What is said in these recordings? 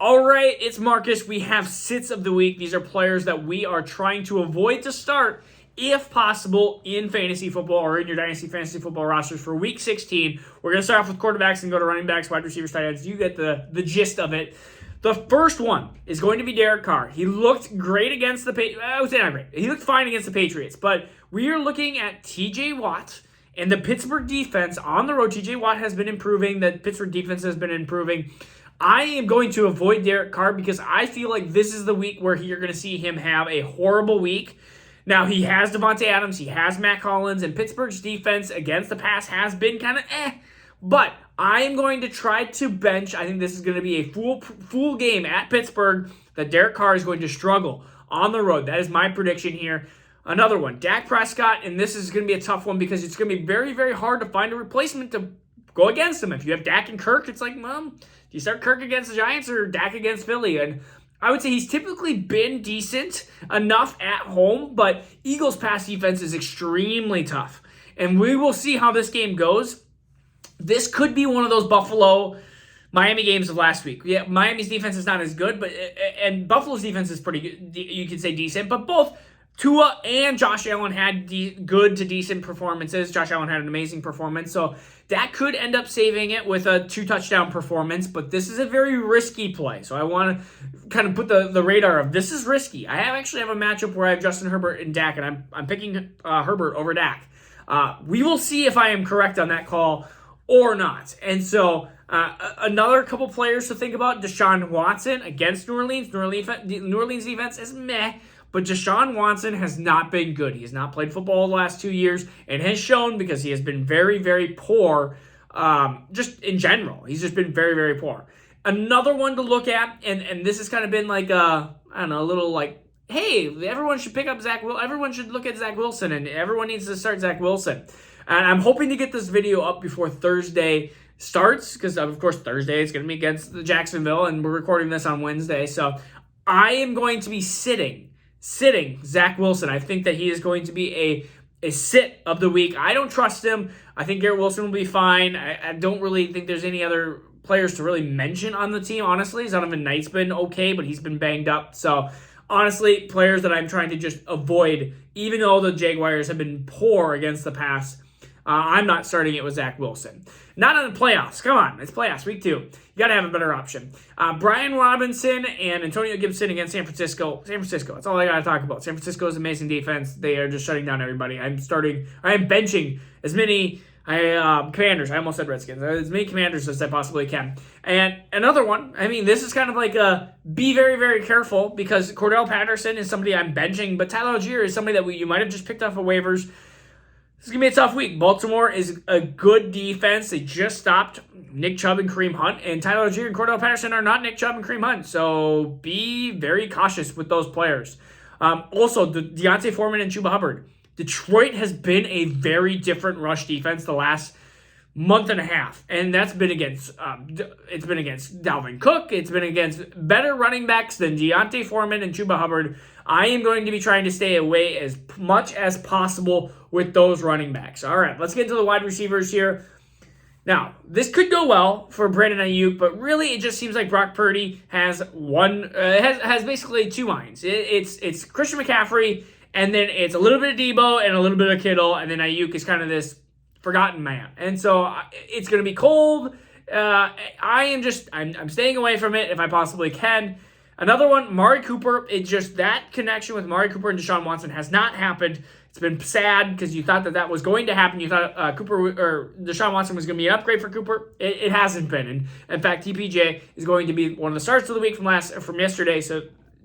All right, it's Marcus. We have sits of the week. These are players that we are trying to avoid to start, if possible, in fantasy football or in your dynasty fantasy football rosters for week 16. We're going to start off with quarterbacks and go to running backs, wide receivers, tight ends. You get the gist of it. The first one is going to be Derek Carr. He looked great against the Patriots. I would say not great. He looked fine against the Patriots. But we are looking at T.J. Watt and the Pittsburgh defense on the road. T.J. Watt has been improving. The Pittsburgh defense has been improving. I am going to avoid Derek Carr because I feel like this is the week where you're going to see him have a horrible week. Now, he has Devontae Adams, he has Matt Collins, and Pittsburgh's defense against the pass has been kind of But I am going to try to bench. I think this is going to be a full game at Pittsburgh that Derek Carr is going to struggle on the road. That is my prediction here. Another one, Dak Prescott, and this is going to be a tough one because it's going to be very, very hard to find a replacement to go against him. If you have Dak and Kirk, it's like, well, do you start Kirk against the Giants or Dak against Philly? And I would say he's typically been decent enough at home, but Eagles' pass defense is extremely tough. And we will see how this game goes. This could be one of those Buffalo-Miami games of last week. Yeah, Miami's defense is not as good, and Buffalo's defense is pretty good. You could say decent, but both Tua and Josh Allen had good to decent performances. Josh Allen had an amazing performance, so that could end up saving it with a 2-touchdown performance, but this is a very risky play. So I want to kind of put the radar of this is risky. I actually have a matchup where I have Justin Herbert and Dak, and I'm picking Herbert over Dak. We will see if I am correct on that call or not. And so another couple players to think about, Deshaun Watson against New Orleans. New Orleans defense is meh. But Deshaun Watson has not been good. He has not played football the last 2 years and has shown because he has been very, very poor just in general. He's just been very, very poor. Another one to look at, and this has kind of been like, a little like, hey, everyone should pick up Zach Wilson. Everyone should look at Zach Wilson, and everyone needs to start Zach Wilson. And I'm hoping to get this video up before Thursday starts because, of course, Thursday is going to be against the Jacksonville, and we're recording this on Wednesday. So I am going to be sitting Zach Wilson. I think that he is going to be a sit of the week. I don't trust him. I think Garrett Wilson will be fine. I don't really think there's any other players to really mention on the team, honestly. Zonovan Knight's been okay, but he's been banged up. So, honestly, players that I'm trying to just avoid, even though the Jaguars have been poor against the pass, I'm not starting it with Zach Wilson. Not on the playoffs. Come on. It's playoffs, week 2. You got to have a better option. Brian Robinson and Antonio Gibson against San Francisco. That's all I got to talk about. San Francisco's amazing defense. They are just shutting down everybody. I am benching as many Commanders. I almost said Redskins. As many Commanders as I possibly can. And another one, this is kind of like be very, very careful because Cordell Patterson is somebody I'm benching, but Tyler Algier is somebody that you might have just picked off of waivers. This is going to be a tough week. Baltimore is a good defense. They just stopped Nick Chubb and Kareem Hunt, and Tyler Algier and Cordell Patterson are not Nick Chubb and Kareem Hunt, so be very cautious with those players. Also, Deontay Foreman and Chuba Hubbard. Detroit has been a very different rush defense the last month and a half, and that's been against Dalvin Cook. It's been against better running backs than Deontay Foreman and Chuba Hubbard. I am going to be trying to stay away as much as possible with those running backs. All right, let's get to the wide receivers here. Now, this could go well for Brandon Ayuk, but really it just seems like Brock Purdy has has basically two minds. It's Christian McCaffrey, and then it's a little bit of Debo and a little bit of Kittle, and then Ayuk is kind of this forgotten man. And so it's going to be cold. I'm staying away from it if I possibly can. Another one, Mari Cooper. It's just that connection with Mari Cooper and Deshaun Watson has not happened. It's been sad because you thought that was going to happen. You thought Deshaun Watson was going to be an upgrade for Cooper. It hasn't been. And in fact, TPJ is going to be one of the starts of the week from yesterday. So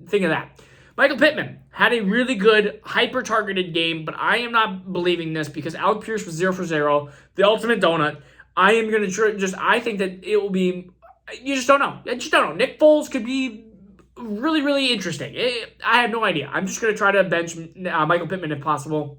think of that. Michael Pittman had a really good hyper-targeted game, but I am not believing this because Alec Pierce was 0 for 0, the ultimate donut. I am going to I think that it will be, you just don't know. Nick Foles could be really, really interesting. I have no idea. I'm just going to try to bench Michael Pittman if possible.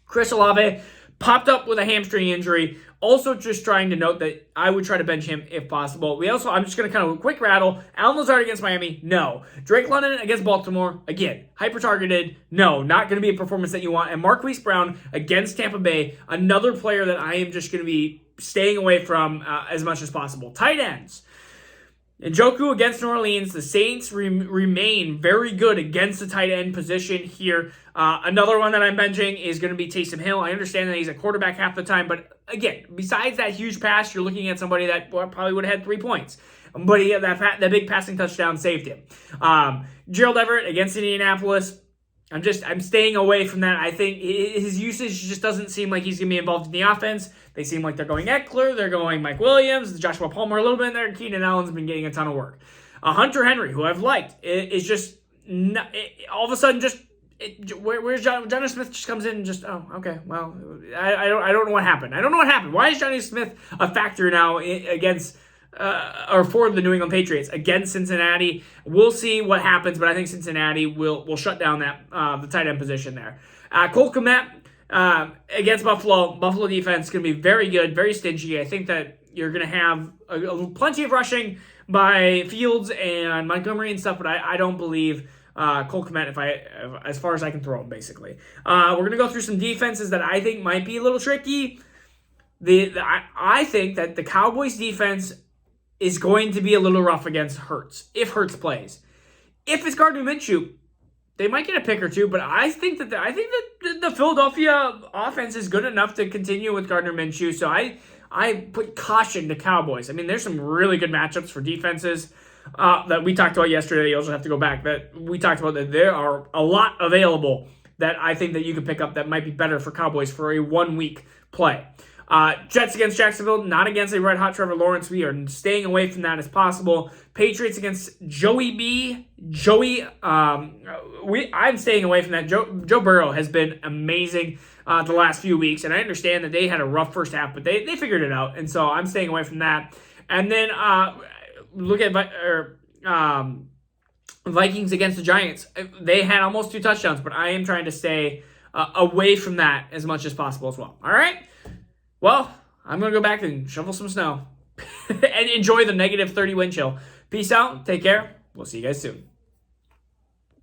Chris Olave popped up with a hamstring injury. Also just trying to note that I would try to bench him if possible. I'm just going to kind of quick rattle. Allen Lazard against Miami, no. Drake London against Baltimore, again, hyper-targeted, no. Not going to be a performance that you want. And Marquise Brown against Tampa Bay, another player that I am just going to be staying away from as much as possible. Tight ends. Njoku against New Orleans. The Saints remain very good against the tight end position here. Another one that I'm benching is going to be Taysom Hill. I understand that he's a quarterback half the time, but again, besides that huge pass, you're looking at somebody that probably would have had 3 points. But he had that big passing touchdown saved him. Gerald Everett against Indianapolis. I'm staying away from that. I think his usage just doesn't seem like he's going to be involved in the offense. They seem like they're going Eckler, they're going Mike Williams, Joshua Palmer a little bit in there. Keenan Allen's been getting a ton of work. Hunter Henry, who I've liked, is just all of a sudden just where's Johnny Smith just comes in and just okay, well, I don't know what happened. I don't know what happened. Why is Johnny Smith a factor now against or for the New England Patriots against Cincinnati? We'll see what happens, but I think Cincinnati will shut down that the tight end position there. Cole Kmet against Buffalo. Buffalo defense is going to be very good, very stingy. I think that you're going to have plenty of rushing by Fields and Montgomery and stuff, but I don't believe Cole Kmet as far as I can throw him, basically. We're going to go through some defenses that I think might be a little tricky. I think that the Cowboys defense is going to be a little rough against Hurts, if Hurts plays. If it's Gardner Minshew, they might get a pick or two, but I think that the Philadelphia offense is good enough to continue with Gardner Minshew, so I put caution to Cowboys. I mean, there's some really good matchups for defenses that we talked about yesterday. You also have to go back. That we talked about that there are a lot available that I think that you could pick up that might be better for Cowboys for a 1-week play. Jets against Jacksonville, not against a red-hot Trevor Lawrence. We are staying away from that as possible. Patriots against Joey B. I'm staying away from that. Joe Burrow has been amazing the last few weeks, and I understand that they had a rough first half, but they figured it out, and so I'm staying away from that. And then look at Vikings against the Giants. They had almost 2 touchdowns, but I am trying to stay away from that as much as possible as well. All right? Well, I'm going to go back and shovel some snow and enjoy the -30 wind chill. Peace out. Take care. We'll see you guys soon.